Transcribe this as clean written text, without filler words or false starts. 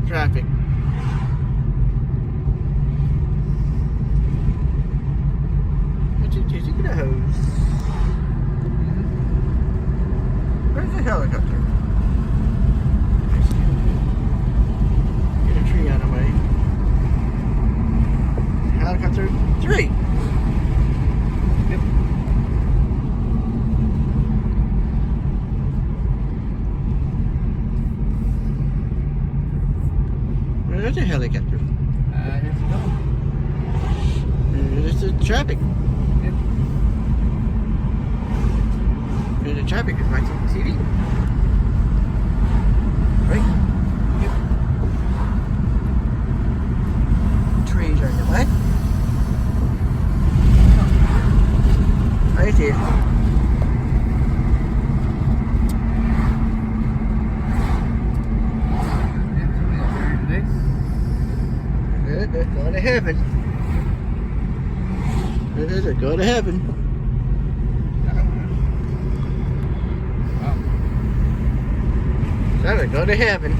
traffic. Look at the hose. Where's the helicopter? Get a tree out of the way. Helicopter 3. Yep. There's a helicopter. There's another. There's the traffic. Yep. There's the traffic lights on the TV. Right? Yep. Trees are in the way. Right here. Good, going to heaven. Good, go to heaven. Wow. Go to heaven.